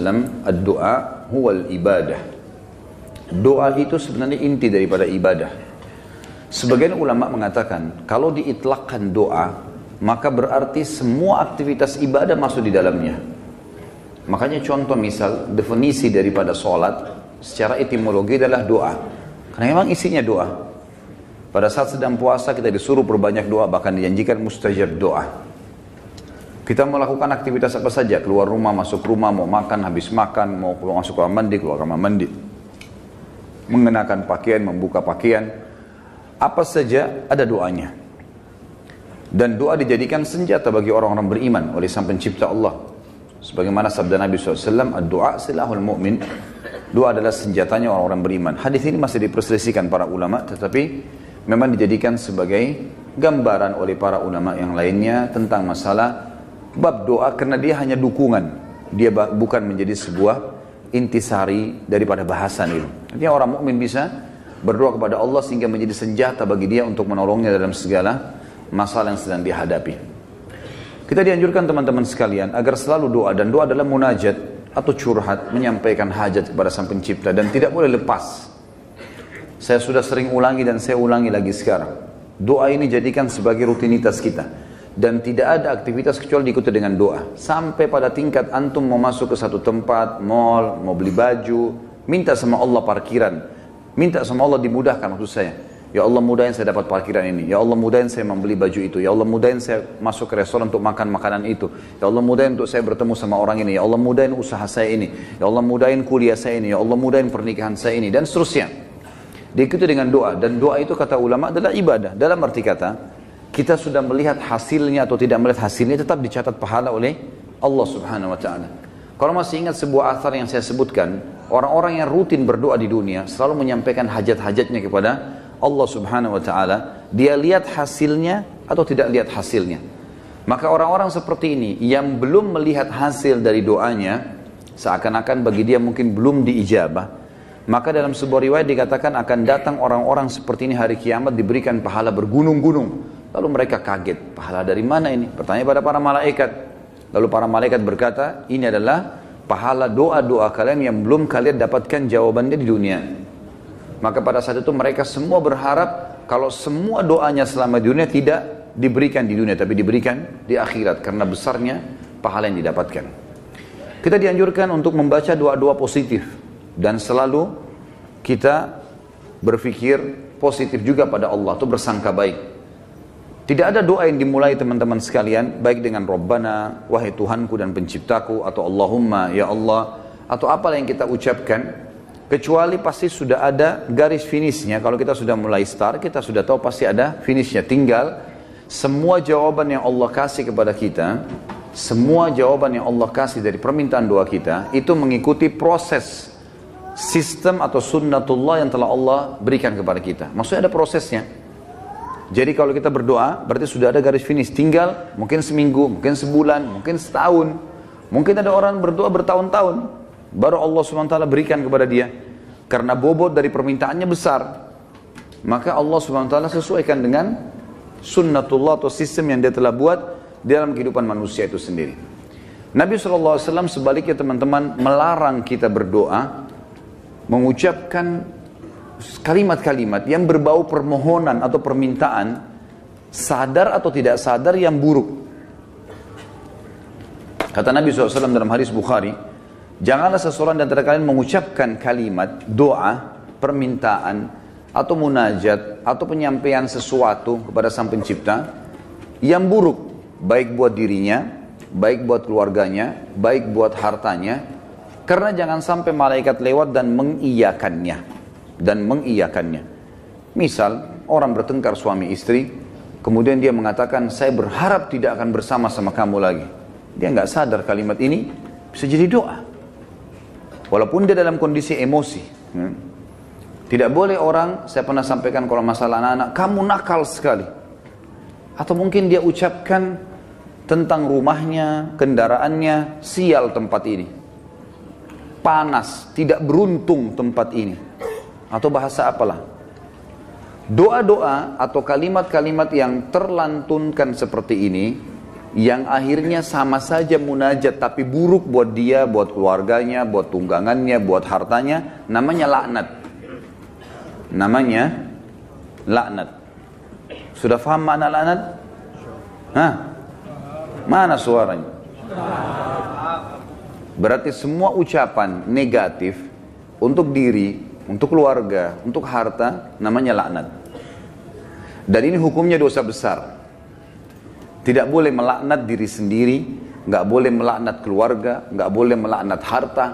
wasallam, "Ad-du'a huwal ibadah." Doa itu sebenarnya inti daripada ibadah. Sebagian ulama mengatakan, kalau diitlakkan doa, maka berarti semua aktivitas ibadah masuk di dalamnya. Makanya contoh misal, definisi daripada sholat, secara etimologi adalah doa. Karena memang isinya doa. Pada saat sedang puasa kita disuruh perbanyak doa, bahkan dijanjikan mustajab doa. Kita melakukan aktivitas apa saja, keluar rumah, masuk rumah, mau makan, habis makan, mau keluar masuk kamar mandi, keluar kamar mandi. Mengenakan pakaian, membuka pakaian, apa saja ada doanya. Dan doa dijadikan senjata bagi orang-orang beriman oleh Sang Pencipta Allah. Sebagaimana sabda Nabi SAW, "Ad-du'a silahul mu'min." Doa adalah senjatanya orang-orang beriman. Hadis ini masih diperselisihkan para ulama, tetapi memang dijadikan sebagai gambaran oleh para ulama yang lainnya tentang masalah bab doa, karena dia hanya dukungan. Dia bukan menjadi sebuah intisari daripada bahasan itu. Artinya orang mukmin bisa berdoa kepada Allah sehingga menjadi senjata bagi dia untuk menolongnya dalam segala masalah yang sedang dihadapi. Kita dianjurkan teman-teman sekalian agar selalu doa, dan doa adalah munajat atau curhat, menyampaikan hajat kepada Sang Pencipta, dan tidak boleh lepas. Saya sudah sering ulangi dan saya ulangi lagi sekarang. Doa ini jadikan sebagai rutinitas kita. Dan tidak ada aktivitas kecuali diikuti dengan doa. Sampai pada tingkat antum mau masuk ke satu tempat, mall, mau beli baju, minta sama Allah parkiran. Minta sama Allah dimudahkan, maksud saya. Ya Allah mudahin saya dapat parkiran ini. Ya Allah mudahin saya membeli baju itu. Ya Allah mudahin saya masuk ke restoran untuk makan makanan itu. Ya Allah mudahin untuk saya bertemu sama orang ini. Ya Allah mudahin usaha saya ini. Ya Allah mudahin kuliah saya ini. Ya Allah mudahin pernikahan saya ini. Dan seterusnya. Diikuti dengan doa. Dan doa itu kata ulama adalah ibadah. Dalam arti kata, kita sudah melihat hasilnya atau tidak melihat hasilnya, tetap dicatat pahala oleh Allah Subhanahu wa ta'ala. Kalau masih ingat sebuah athar yang saya sebutkan, orang-orang yang rutin berdoa di dunia selalu menyampaikan hajat-hajatnya kepada Allah Subhanahu wa ta'ala. Dia lihat hasilnya atau tidak lihat hasilnya. Maka orang-orang seperti ini yang belum melihat hasil dari doanya, seakan-akan bagi dia mungkin belum diijabah, maka dalam sebuah riwayat dikatakan akan datang orang-orang seperti ini hari kiamat diberikan pahala bergunung-gunung. Lalu mereka kaget, pahala dari mana ini? Bertanya pada para malaikat. Lalu para malaikat berkata, ini adalah pahala doa-doa kalian yang belum kalian dapatkan jawabannya di dunia. Maka pada saat itu mereka semua berharap kalau semua doanya selama di dunia tidak diberikan di dunia, tapi diberikan di akhirat, karena besarnya pahala yang didapatkan. Kita dianjurkan untuk membaca doa-doa positif, dan selalu kita berpikir positif juga pada Allah, atau bersangka baik. Tidak ada doa yang dimulai teman-teman sekalian, baik dengan Rabbana, wahai Tuhanku dan penciptaku, atau Allahumma, ya Allah, atau apalah yang kita ucapkan, kecuali pasti sudah ada garis finishnya. Kalau kita sudah mulai start, kita sudah tahu pasti ada finishnya. Tinggal semua jawaban yang Allah kasih kepada kita, semua jawaban yang Allah kasih dari permintaan doa kita, itu mengikuti proses sistem atau sunnatullah yang telah Allah berikan kepada kita. Maksudnya ada prosesnya. Jadi kalau kita berdoa, berarti sudah ada garis finish. Tinggal mungkin seminggu, mungkin sebulan, mungkin setahun. Mungkin ada orang berdoa bertahun-tahun. Baru Allah SWT berikan kepada dia. Karena bobot dari permintaannya besar. Maka Allah SWT sesuaikan dengan sunnatullah atau sistem yang dia telah buat dalam kehidupan manusia itu sendiri. Nabi SAW sebaliknya teman-teman melarang kita berdoa, mengucapkan kalimat-kalimat yang berbau permohonan atau permintaan, sadar atau tidak sadar, yang buruk. Kata Nabi SAW dalam hadis Bukhari, janganlah seseorang di antara kalian mengucapkan kalimat doa, permintaan, atau munajat, atau penyampaian sesuatu kepada Sang Pencipta yang buruk, baik buat dirinya, baik buat keluarganya, baik buat hartanya, karena jangan sampai malaikat lewat dan mengiyakannya. Misal orang bertengkar suami istri, kemudian dia mengatakan, saya berharap tidak akan bersama sama kamu lagi. Dia nggak sadar kalimat ini bisa jadi doa, walaupun dia dalam kondisi emosi. Tidak boleh orang, saya pernah sampaikan kalau masalah anak-anak, kamu nakal sekali. Atau mungkin dia ucapkan tentang rumahnya, kendaraannya, sial tempat ini, panas, tidak beruntung tempat ini, atau bahasa apalah. Doa-doa atau kalimat-kalimat yang terlantunkan seperti ini, yang akhirnya sama saja munajat tapi buruk buat dia, buat keluarganya, buat tunggangannya, buat hartanya, namanya laknat. Namanya laknat. Sudah paham makna laknat? Hah? Mana suaranya? Berarti semua ucapan negatif untuk diri, untuk keluarga, untuk harta, namanya laknat. Dan ini hukumnya dosa besar. Tidak boleh melaknat diri sendiri, nggak boleh melaknat keluarga, nggak boleh melaknat harta.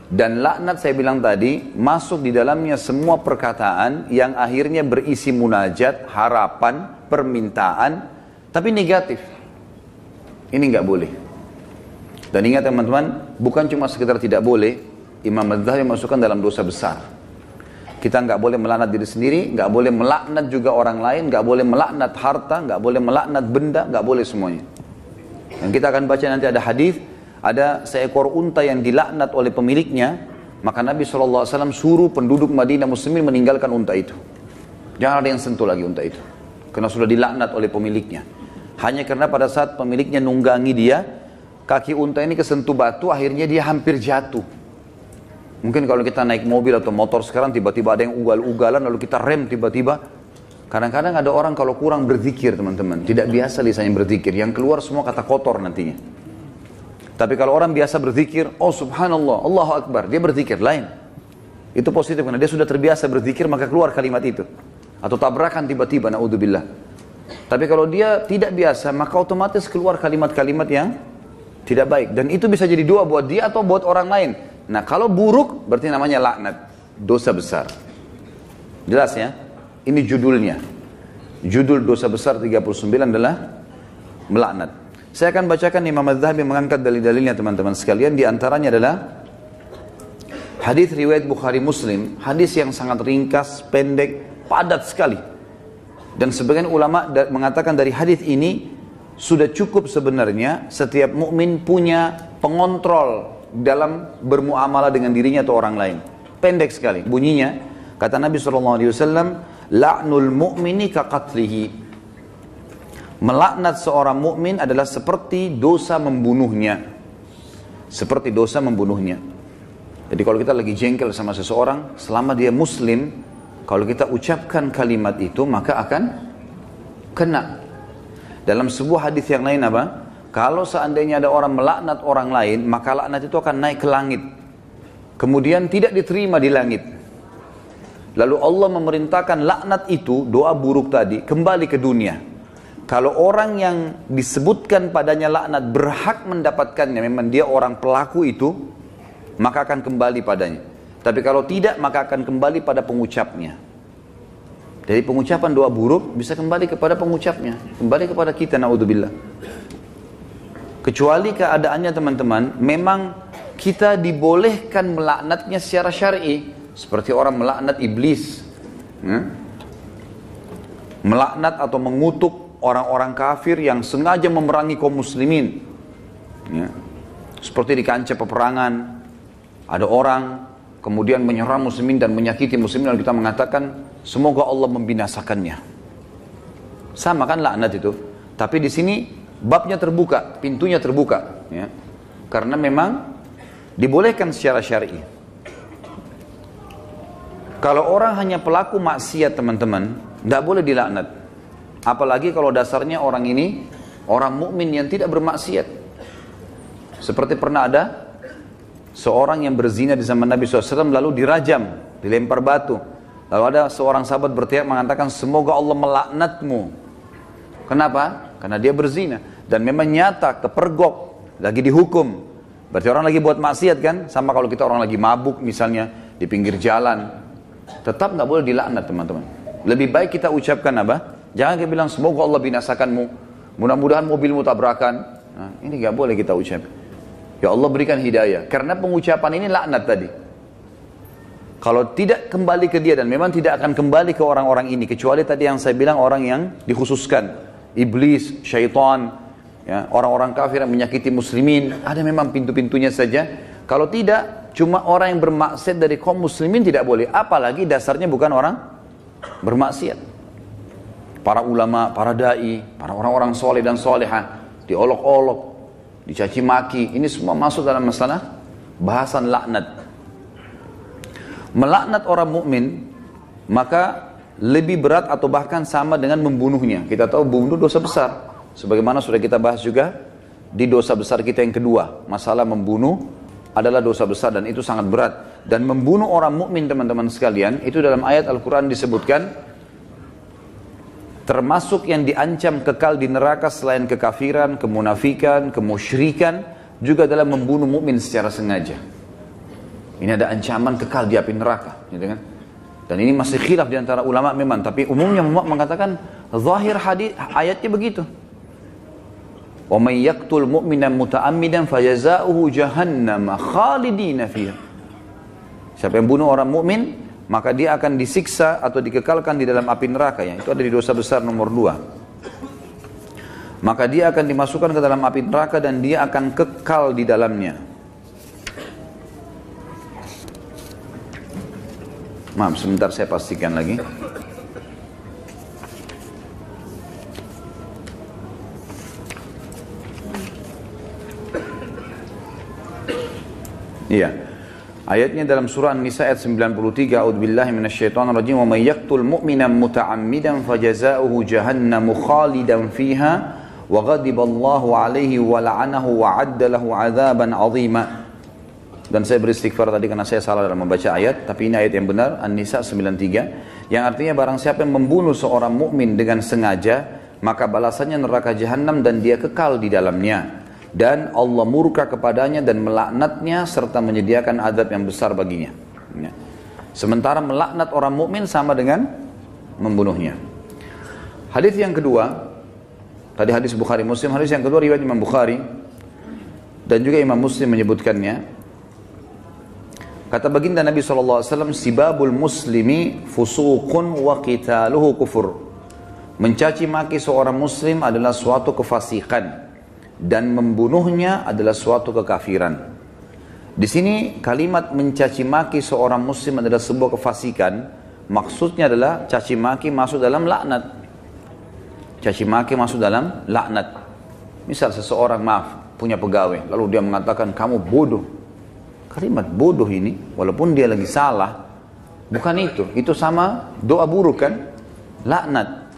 Dan laknat saya bilang tadi, masuk di dalamnya semua perkataan yang akhirnya berisi munajat, harapan, permintaan, tapi negatif. Ini nggak boleh. Dan ingat teman-teman, bukan cuma sekedar tidak boleh, Imam Az-Zahabi masukkan dalam dosa besar. Kita nggak boleh melaknat diri sendiri, nggak boleh melaknat juga orang lain, nggak boleh melaknat harta, nggak boleh melaknat benda, nggak boleh semuanya. Dan kita akan baca nanti ada hadis, ada seekor unta yang dilaknat oleh pemiliknya, maka Nabi SAW suruh penduduk Madinah Muslimin meninggalkan unta itu. Jangan ada yang sentuh lagi unta itu, karena sudah dilaknat oleh pemiliknya. Hanya karena pada saat pemiliknya nunggangi dia, kaki unta ini kesentuh batu, akhirnya dia hampir jatuh. Mungkin kalau kita naik mobil atau motor sekarang tiba-tiba ada yang ugal-ugalan lalu kita rem tiba-tiba. Kadang-kadang ada orang kalau kurang berzikir teman-teman, tidak biasa lisannya berzikir, yang keluar semua kata kotor nantinya. Tapi kalau orang biasa berzikir, oh subhanallah, Allahu Akbar, dia berzikir lain. Itu positif karena dia sudah terbiasa berzikir maka keluar kalimat itu. Atau tabrakan tiba-tiba, naudzubillah. Tapi kalau dia tidak biasa maka otomatis keluar kalimat-kalimat yang tidak baik. Dan itu bisa jadi doa buat dia atau buat orang lain. Nah kalau buruk berarti namanya laknat, dosa besar. Jelas ya? Ini judulnya. Judul dosa besar 39 adalah melaknat. Saya akan bacakan Imam Az-Zahabi mengangkat dalil-dalilnya teman-teman sekalian. Di antaranya adalah hadis riwayat Bukhari Muslim, hadis yang sangat ringkas, pendek, padat sekali. Dan sebagian ulama mengatakan dari hadis ini sudah cukup sebenarnya setiap mukmin punya pengontrol dalam bermuamalah dengan dirinya atau orang lain. Pendek sekali bunyinya, kata Nabi SAW, la'nul mu'mini kaqatlihi. Melaknat seorang mukmin adalah seperti dosa membunuhnya. Seperti dosa membunuhnya. Jadi kalau kita lagi jengkel sama seseorang, selama dia muslim, kalau kita ucapkan kalimat itu maka akan kena. Dalam sebuah hadis yang lain apa? Kalau seandainya ada orang melaknat orang lain, maka laknat itu akan naik ke langit. Kemudian tidak diterima di langit. Lalu Allah memerintahkan laknat itu, doa buruk tadi, kembali ke dunia. Kalau orang yang disebutkan padanya laknat berhak mendapatkannya, memang dia orang pelaku itu, maka akan kembali padanya. Tapi kalau tidak, maka akan kembali pada pengucapnya. Jadi pengucapan doa buruk bisa kembali kepada pengucapnya, kembali kepada kita, naudzubillah. Kecuali keadaannya teman-teman, memang kita dibolehkan melaknatnya secara syar'i, seperti orang melaknat iblis, melaknat atau mengutuk orang-orang kafir yang sengaja memerangi kaum muslimin. Seperti di kancah peperangan, ada orang kemudian menyerang muslimin dan menyakiti muslimin, lalu kita mengatakan semoga Allah membinasakannya. Sama kan laknat itu, tapi di sini babnya terbuka, pintunya terbuka, ya. Karena memang dibolehkan secara syar'i. Kalau orang hanya pelaku maksiat teman-teman, tidak boleh dilaknat. Apalagi kalau dasarnya orang ini orang mukmin yang tidak bermaksiat. Seperti pernah ada seorang yang berzina di zaman Nabi SAW lalu dirajam, dilempar batu. Lalu ada seorang sahabat berteriak mengatakan semoga Allah melaknatmu. Kenapa? Karena dia berzina. Dan memang nyata, kepergok, lagi dihukum. Berarti orang lagi buat maksiat kan? Sama kalau kita orang lagi mabuk misalnya, di pinggir jalan. Tetap nggak boleh dilaknat teman-teman. Lebih baik kita ucapkan apa? Jangan kita bilang semoga Allah binasakanmu. Mudah-mudahan mobilmu tabrakan. Nah, ini nggak boleh kita ucap. Ya Allah berikan hidayah. Karena pengucapan ini laknat tadi. Kalau tidak kembali ke dia dan memang tidak akan kembali ke orang-orang ini. Kecuali tadi yang saya bilang orang yang dikhususkan. Iblis, syaitan, ya, orang-orang kafir yang menyakiti muslimin, ada memang pintu-pintunya saja. Kalau tidak, cuma orang yang bermaksiat dari kaum muslimin tidak boleh. Apalagi dasarnya bukan orang bermaksiat. Para ulama, para da'i, para orang-orang soleh dan solehah, diolok-olok, dicaci maki. Ini semua masuk dalam masalah bahasan laknat. Melaknat orang mukmin maka lebih berat atau bahkan sama dengan membunuhnya. Kita tahu membunuh dosa besar. Sebagaimana sudah kita bahas juga di dosa besar kita yang kedua, masalah membunuh adalah dosa besar dan itu sangat berat. Dan membunuh orang mukmin teman-teman sekalian, itu dalam ayat Al-Quran disebutkan termasuk yang diancam kekal di neraka selain kekafiran, kemunafikan, kemusyrikan, juga dalam membunuh mukmin secara sengaja. Ini ada ancaman kekal di api neraka, gitu kan? Dan ini masih khilaf di antara ulama memang, tapi umumnya ulama mengatakan zahir hadis ayatnya begitu. Wa may yaqtul mu'mina muta'ammidan fajazaohu jahannam khalidina fiha. Siapa yang bunuh orang mukmin, maka dia akan disiksa atau dikekalkan di dalam api neraka, ya. Itu ada di dosa besar nomor 2. Maka dia akan dimasukkan ke dalam api neraka dan dia akan kekal di dalamnya. Maaf, sebentar saya pastikan lagi. Iya. Ayatnya dalam surah An-Nisa ayat 93, A'udzubillahi minasyaitonir rajim, wa may yaqtul mu'mina muta'ammidan fajazaohu jahannamu khalidan fiha wa ghadiballahu 'alaihi wa la'anahu wa 'adda lahu 'adzaban 'azima. Dan saya beristighfar tadi karena saya salah dalam membaca ayat, tapi ini ayat yang benar, An-Nisa 93, yang artinya barang siapa yang membunuh seorang mukmin dengan sengaja, maka balasannya neraka jahanam dan dia kekal di dalamnya. Dan Allah murka kepadanya dan melaknatnya serta menyediakan azab yang besar baginya. Ya. Sementara melaknat orang mukmin sama dengan membunuhnya. Hadis yang kedua, tadi hadis Bukhari Muslim, hadis yang kedua riwayat Imam Bukhari dan juga Imam Muslim menyebutkannya. Kata baginda Nabi SAW, sibabul muslimi fusuqun wa qitaluhu kufur. Mencaci maki seorang muslim adalah suatu kefasikan dan membunuhnya adalah suatu kekafiran. Di sini kalimat mencaci maki seorang muslim adalah sebuah kefasikan, maksudnya adalah caci maki masuk dalam laknat. Caci maki masuk dalam laknat. Misal seseorang punya pegawai, lalu dia mengatakan kamu bodoh. Kalimat bodoh ini, walaupun dia lagi salah, bukan itu sama doa buruk kan, laknat.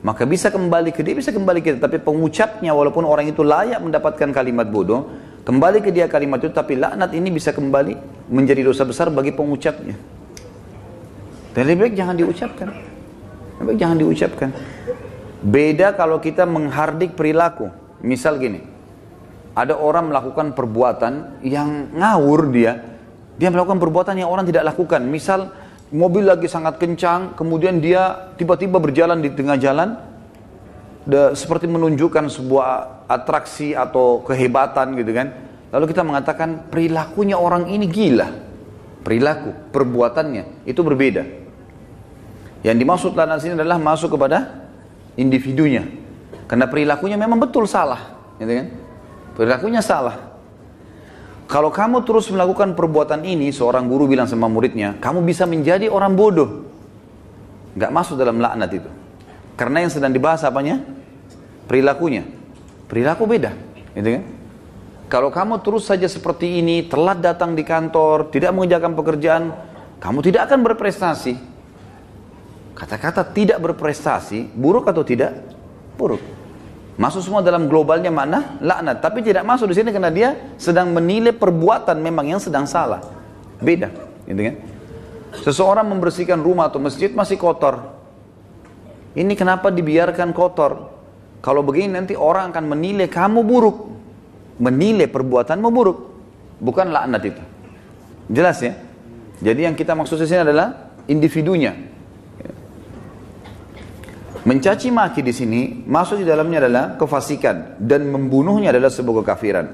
Maka bisa kembali ke dia, bisa kembali ke dia, tapi pengucapnya walaupun orang itu layak mendapatkan kalimat bodoh, kembali ke dia kalimat itu, tapi laknat ini bisa kembali menjadi dosa besar bagi pengucapnya. Dan lebih baik jangan diucapkan. Lebih baik jangan diucapkan. Beda kalau kita menghardik perilaku. Misal gini, ada orang melakukan perbuatan yang ngawur dia melakukan perbuatan yang orang tidak lakukan. Misal mobil lagi sangat kencang, kemudian dia tiba-tiba berjalan di tengah jalan, seperti menunjukkan sebuah atraksi atau kehebatan gitu kan. Lalu kita mengatakan perilakunya orang ini gila. Perilaku, perbuatannya itu berbeda. Yang dimaksud dalam sini adalah masuk kepada individunya. Karena perilakunya memang betul salah, gitu kan? Perilakunya salah. Kalau kamu terus melakukan perbuatan ini, seorang guru bilang sama muridnya, kamu bisa menjadi orang bodoh. Gak masuk dalam laknat itu. Karena yang sedang dibahas apanya? Perilakunya. Perilaku beda, gitu kan? Kalau kamu terus saja seperti ini, telat datang di kantor, tidak mengerjakan pekerjaan, kamu tidak akan berprestasi. Kata-kata tidak berprestasi, buruk atau tidak? Buruk. Masuk semua dalam globalnya makna laknat, tapi tidak masuk di sini karena dia sedang menilai perbuatan memang yang sedang salah. Beda, gitu kan? Seseorang membersihkan rumah atau masjid masih kotor. Ini kenapa dibiarkan kotor? Kalau begini nanti orang akan menilai kamu buruk. Menilai perbuatanmu buruk. Bukan laknat itu. Jelas ya? Jadi yang kita maksud di sini adalah individunya. Mencaci maki di sini masuk di dalamnya adalah kefasikan dan membunuhnya adalah sebuah kekafiran.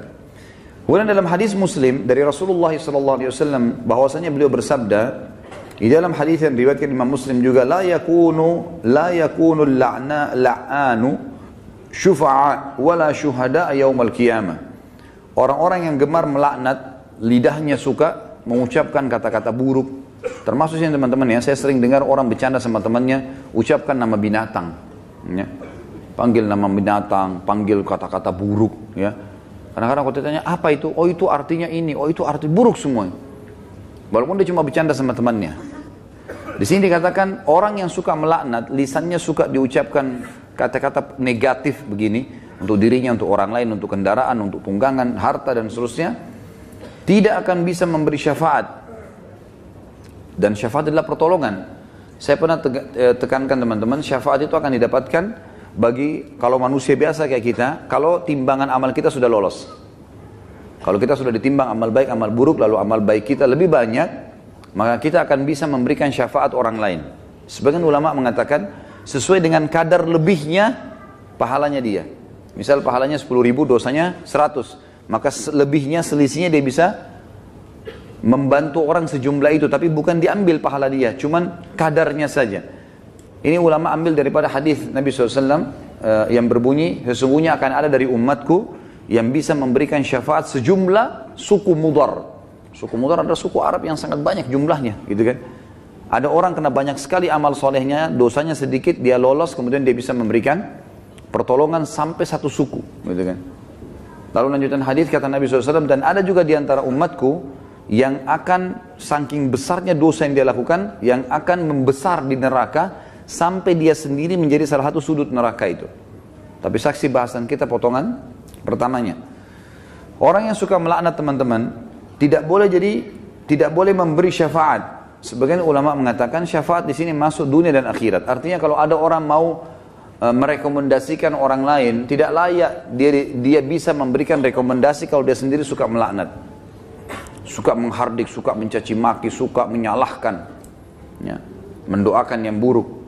Kemudian dalam hadis Muslim dari Rasulullah SAW bahwasanya beliau bersabda di dalam hadis yang diriwayatkan Imam Muslim juga, la yakunu la'anu syufa'a wala syuhada yaumal qiyamah. Orang-orang yang gemar melaknat, lidahnya suka mengucapkan kata-kata buruk. Termasuk teman-teman ya, saya sering dengar orang bercanda sama temannya, ucapkan nama binatang. Ya. panggil nama binatang, panggil kata-kata buruk, ya. Kadang-kadang kalau ditanya, apa itu? Oh itu artinya ini, oh itu arti buruk semua. Walaupun dia cuma bercanda sama temannya. Di sini dikatakan orang yang suka melaknat, lisannya suka diucapkan kata-kata negatif begini, untuk dirinya, untuk orang lain, untuk kendaraan, untuk tunggangan, harta dan seterusnya, tidak akan bisa memberi syafaat. Dan syafaat adalah pertolongan. Saya pernah tekankan teman-teman, syafaat itu akan didapatkan bagi kalau manusia biasa kayak kita, kalau timbangan amal kita sudah lolos. Kalau kita sudah ditimbang amal baik, amal buruk, lalu amal baik kita lebih banyak, maka kita akan bisa memberikan syafaat orang lain. Sebagian ulama mengatakan, sesuai dengan kadar lebihnya, pahalanya dia. Misal pahalanya 10.000, dosanya 100. Maka lebihnya, selisihnya dia bisa membantu orang sejumlah itu. Tapi bukan diambil pahala dia, cuman kadarnya saja. Ini ulama ambil daripada hadis Nabi SAW yang berbunyi, sesungguhnya akan ada dari umatku yang bisa memberikan syafaat sejumlah suku Mudar. Suku Mudar adalah suku Arab yang sangat banyak jumlahnya, gitu kan. Ada orang kena banyak sekali amal solehnya, dosanya sedikit, dia lolos, kemudian dia bisa memberikan pertolongan sampai satu suku, gitu kan. Lalu lanjutan hadis kata Nabi SAW, dan ada juga di antara umatku yang akan saking besarnya dosa yang dia lakukan, yang akan membesar di neraka sampai dia sendiri menjadi salah satu sudut neraka itu. Tapi saksi bahasan kita potongan pertamanya. Orang yang suka melaknat teman-teman tidak boleh memberi syafaat. Sebagian ulama mengatakan syafaat di sini masuk dunia dan akhirat. Artinya kalau ada orang mau merekomendasikan orang lain, tidak layak dia bisa memberikan rekomendasi kalau dia sendiri suka melaknat, suka menghardik, suka mencaci maki, suka menyalahkan, ya, mendoakan yang buruk.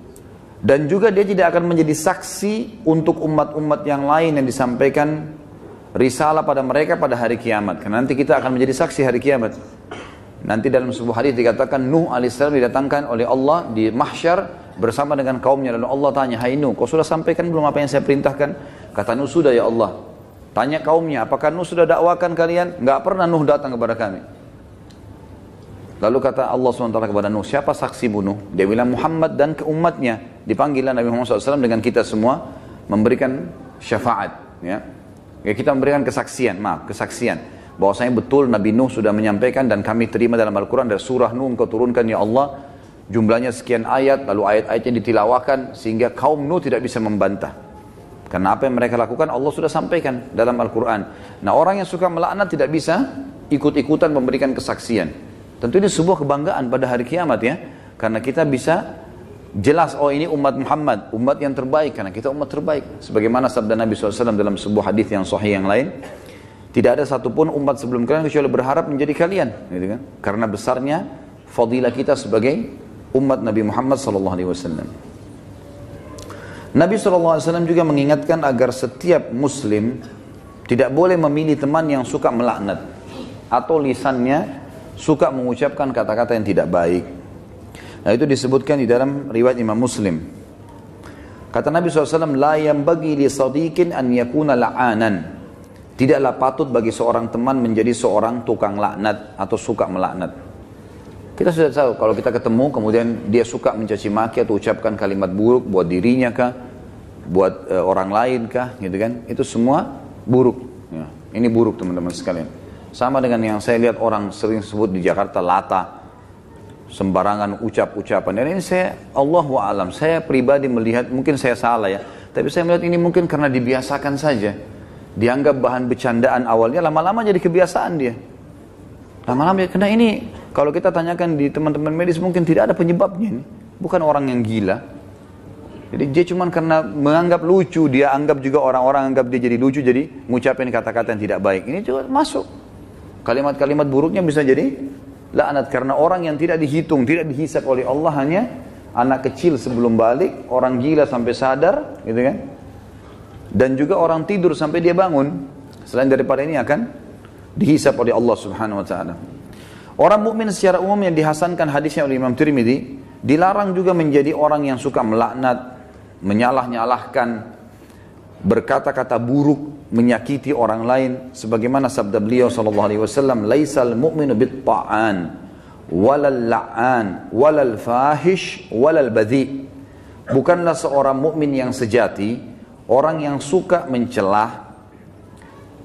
Dan juga dia tidak akan menjadi saksi untuk umat-umat yang lain yang disampaikan risalah pada mereka pada hari kiamat. Karena nanti kita akan menjadi saksi hari kiamat. Nanti dalam sebuah hadis dikatakan Nuh alaihissalam didatangkan oleh Allah di mahsyar bersama dengan kaumnya. Lalu Allah tanya, hai Nuh, kau sudah sampaikan belum apa yang saya perintahkan? Kata Nuh, sudah ya Allah. Tanya kaumnya, apakah Nuh sudah dakwakan kalian? Enggak pernah Nuh datang kepada kami. Lalu kata Allah SWT kepada Nuh, siapa saksimu Nuh? Dia bilang Muhammad dan ke umatnya. Dipanggillah Nabi Muhammad SAW dengan kita semua memberikan syafaat. Ya, kita memberikan kesaksian, bahwasanya betul Nabi Nuh sudah menyampaikan dan kami terima dalam Al-Quran dari surah Nuh engkau turunkan ya Allah. Jumlahnya sekian ayat, lalu ayat-ayatnya ditilawakan sehingga kaum Nuh tidak bisa membantah. Karena apa yang mereka lakukan Allah sudah sampaikan dalam Al-Quran. Nah, orang yang suka melaknat tidak bisa ikut-ikutan memberikan kesaksian. Tentu ini sebuah kebanggaan pada hari kiamat ya. Karena kita bisa jelas, oh ini umat Muhammad, umat yang terbaik. Karena kita umat terbaik. Sebagaimana sabda Nabi SAW dalam sebuah hadis yang sahih yang lain. Tidak ada satupun umat sebelum kalian kecuali berharap menjadi kalian. Gitu kan? Karena besarnya fadilah kita sebagai umat Nabi Muhammad SAW. Nabi SAW juga mengingatkan agar setiap muslim tidak boleh memilih teman yang suka melaknat. Atau lisannya suka mengucapkan kata-kata yang tidak baik. Nah, itu disebutkan di dalam riwayat Imam Muslim. Kata Nabi SAW, la yanbaghi li sadiqin an yakuna la'anan. Tidaklah patut bagi seorang teman menjadi seorang tukang laknat atau suka melaknat. Kita sudah tahu kalau kita ketemu kemudian dia suka mencaci maki atau ucapkan kalimat buruk buat dirinya kah, buat orang lain kah, gitu kan? Itu semua buruk. Ya, ini buruk teman-teman sekalian. Sama dengan yang saya lihat orang sering sebut di Jakarta lata, sembarangan ucap-ucapan. Dan ini saya, Allahu a'lam, saya pribadi melihat, mungkin saya salah ya, tapi saya melihat ini mungkin karena dibiasakan saja. Dianggap bahan bercandaan awalnya, lama-lama jadi kebiasaan dia. Lama-lama, karena ini kalau kita tanyakan di teman-teman medis mungkin tidak ada penyebabnya ini. Bukan orang yang gila. Jadi dia cuma karena menganggap lucu, dia anggap juga orang-orang anggap dia jadi lucu, jadi mengucapkan kata-kata yang tidak baik. Ini juga masuk. Kalimat-kalimat buruknya bisa jadi laknat karena orang yang tidak dihitung, tidak dihisab oleh Allah, hanya anak kecil sebelum balik, orang gila sampai sadar, gitu kan? Dan juga orang tidur sampai dia bangun. Selain daripada ini akan dihisab oleh Allah Subhanahu wa taala. Orang mukmin secara umum yang dihasankan hadisnya oleh Imam Tirmidzi, dilarang juga menjadi orang yang suka melaknat, menyalah-nyalahkan, berkata-kata buruk, menyakiti orang lain. Sebagaimana sabda beliau sallallahu alaihi wasallam, laisal mu'minu bit-ta'an walal la'an walal fahish walal badhi. Bukanlah seorang mukmin yang sejati Orang yang suka mencelah,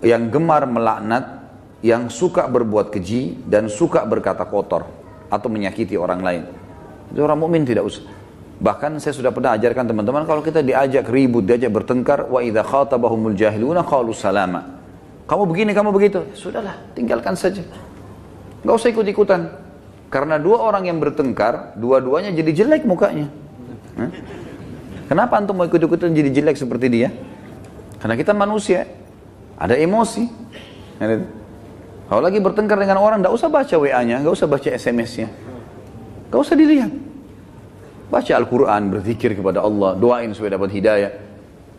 yang gemar melaknat, yang suka berbuat keji, dan suka berkata kotor atau menyakiti orang lain. Itu orang mukmin tidak usah. Bahkan saya sudah pernah ajarkan teman-teman, kalau kita diajak ribut, diajak bertengkar, wa idza khatabahumul jahiluna qalu salama. Kamu begini, kamu begitu. Sudahlah, tinggalkan saja. Enggak usah ikut-ikutan. Karena dua orang yang bertengkar, dua-duanya jadi jelek mukanya. Kenapa antum mau ikut-ikutan jadi jelek seperti dia? Karena kita manusia, ada emosi. Kalau lagi bertengkar dengan orang, tidak usah baca WA-nya, tidak usah baca SMS-nya, tidak usah dilihat. Baca Al-Quran, berzikir kepada Allah, doain supaya dapat hidayah.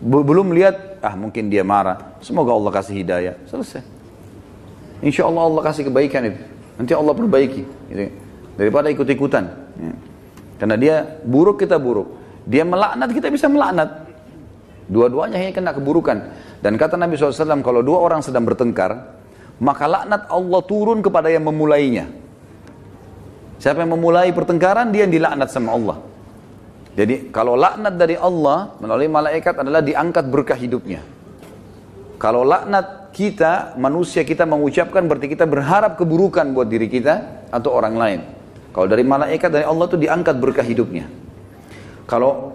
Belum lihat, mungkin dia marah, semoga Allah kasih hidayah, selesai. Insya Allah Allah kasih kebaikan itu, nanti Allah perbaiki. Gitu. Daripada ikut-ikutan. Karena dia buruk, kita buruk. Dia melaknat, kita bisa melaknat. Dua-duanya hanya kena keburukan. Dan kata Nabi SAW, kalau dua orang sedang bertengkar, maka laknat Allah turun kepada yang memulainya. Siapa yang memulai pertengkaran, dia yang dilaknat sama Allah. Jadi kalau laknat dari Allah melalui malaikat adalah diangkat berkah hidupnya. Kalau laknat kita, manusia kita mengucapkan, berarti kita berharap keburukan buat diri kita atau orang lain. Kalau dari malaikat, dari Allah itu diangkat berkah hidupnya. Kalau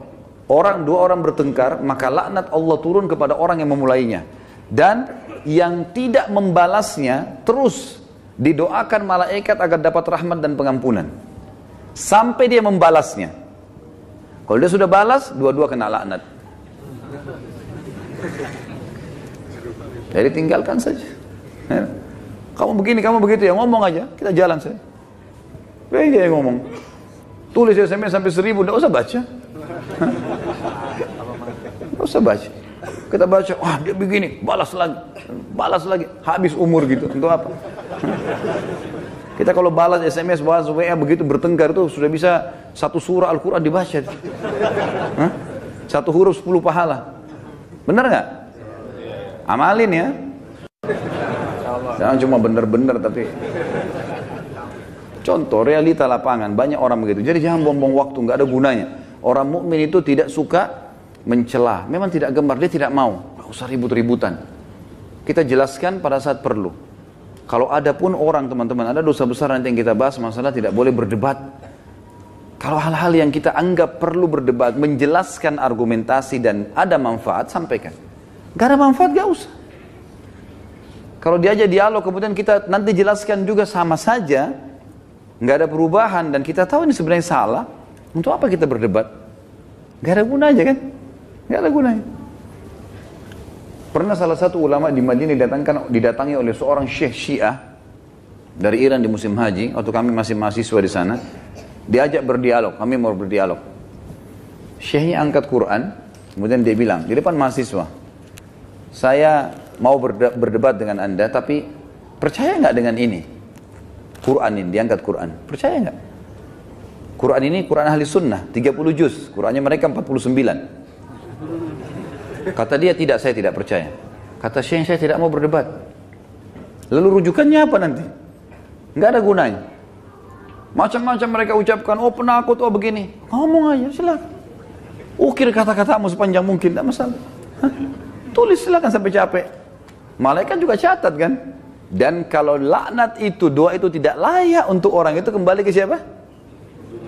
dua orang bertengkar, maka laknat Allah turun kepada orang yang memulainya. Dan yang tidak membalasnya terus didoakan malaikat agar dapat rahmat dan pengampunan. Sampai dia membalasnya. Kalau dia sudah balas, dua-dua kena laknat. Jadi tinggalkan saja. Kamu begini, kamu begitu ya, ngomong aja. Kita jalan saja. Dia yang ngomong. Tulis SMS sampai 1000, tidak usah baca. Tidak usah baca. Kita baca, wah dia begini, balas lagi, habis umur gitu. Untuk apa? Kita kalau balas SMS, balas WA begitu bertengkar itu sudah bisa satu surah Al-Quran dibaca. Satu huruf 10 pahala. Benar nggak? Amalin ya. Jangan cuma bener-bener tapi. Contoh realita lapangan, banyak orang begitu. Jadi jangan buang-buang waktu, nggak ada gunanya. Orang mukmin itu tidak suka mencela, memang tidak gemar, dia tidak mau. Nggak usah ribut-ributan. Kita jelaskan pada saat perlu. Kalau ada pun orang teman-teman, ada dosa besar nanti yang kita bahas, masalah tidak boleh berdebat. Kalau hal-hal yang kita anggap perlu berdebat, menjelaskan argumentasi dan ada manfaat, sampaikan. Nggak ada manfaat, nggak usah. Kalau diajak dialog, kemudian kita nanti jelaskan juga sama saja, nggak ada perubahan dan kita tahu ini sebenarnya salah, untuk apa kita berdebat? Nggak ada gunanya kan? Nggak ada gunanya. Pernah salah satu ulama di Madinah didatangi oleh seorang syekh Syiah dari Iran di musim haji, waktu kami masih mahasiswa di sana, diajak berdialog, kami mau berdialog. Syekhnya angkat Quran, kemudian dia bilang di depan mahasiswa, saya mau berdebat dengan anda, tapi percaya nggak dengan ini? Quran ini, diangkat Quran. Percaya nggak? Quran ini Quran ahli sunnah, 30 juz. Qurannya mereka 49. Kata dia, tidak, saya tidak percaya. Kata Syekh, saya tidak mau berdebat. Lalu rujukannya apa nanti? Nggak ada gunanya. Macam-macam mereka ucapkan, oh penakut, oh begini. Ngomong aja, silakan. Ukir kata-katamu sepanjang mungkin, tidak masalah. Tulis silakan sampai capek. Malaikat juga catat kan? Dan kalau laknat itu, doa itu tidak layak untuk orang itu, kembali ke siapa?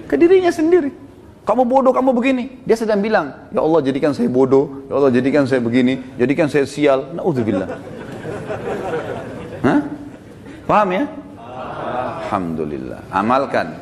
Ke dirinya sendiri. Kamu bodoh, kamu begini. Dia sedang bilang, ya Allah jadikan saya bodoh, ya Allah jadikan saya begini, jadikan saya sial. Na'udzubillah. Hah? Paham ya? Alhamdulillah. Amalkan.